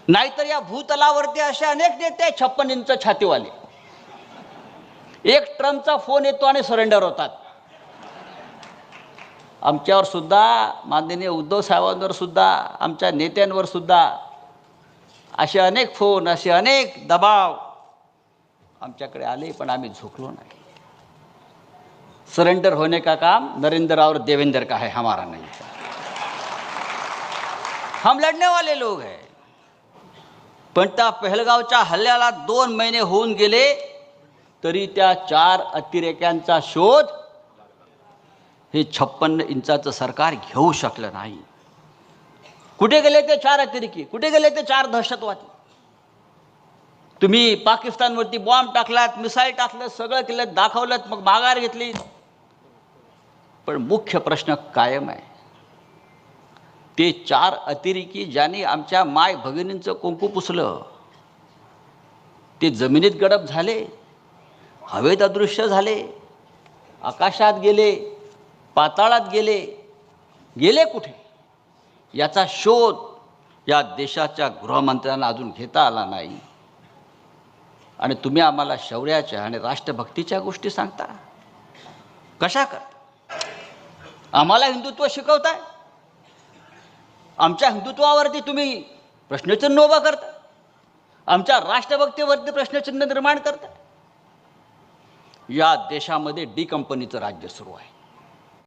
नाहीतर या भूतलावरती असे अनेक नेते 56 इंच छातीवाले, एक ट्रम्पचा फोन येतो आणि सरेंडर होतात. आमच्यावर सुद्धा, माननीय उद्धव साहेबांवर सुद्धा, आमच्या नेत्यांवर सुद्धा असे अनेक फोन, असे अनेक दबाव आमच्याकडे आले, पण आम्ही झुकलो नाही. सरेंडर होने का काम नरेंद्र और देवेंद्र का है, हमारा नहीं है. हम लढने वाले लोग हैं. पण त्या पहलगावच्या हल्ल्याला 2 महिने होऊन गेले तरी त्या 4 अतिरेक्यांचा शोध हे 56 इंचाचं सरकार घेऊ शकलं नाही. कुठे गेले ते 4 अतिरेकी? कुठे गेले ते 4 दहशतवादी? तुम्ही पाकिस्तानवरती बॉम्ब टाकलात, मिसाईल टाकलं, सगळं केलं, दाखवलं, मग माघार घेतली. पण मुख्य प्रश्न कायम आहे. ते 4 अतिरेकी ज्यांनी आमच्या माय भगिनींचं कुंकू पुसलं, ते जमिनीत गडप झाले, हवेत अदृश्य झाले, आकाशात गेले, पाताळात गेले. गेले कुठे याचा शोध या देशाच्या गृहमंत्र्यांना अजून घेता आला नाही. आणि तुम्ही आम्हाला शौर्याच्या आणि राष्ट्रभक्तीच्या गोष्टी सांगता. कशा करता? आम्हाला हिंदुत्व शिकवताय, आमच्या हिंदुत्वावरती तुम्ही प्रश्नचिन्ह उभा करता, आमच्या राष्ट्रभक्तीवरती प्रश्नचिन्ह निर्माण करता. या देशामध्ये डी कंपनीचं राज्य सुरू आहे.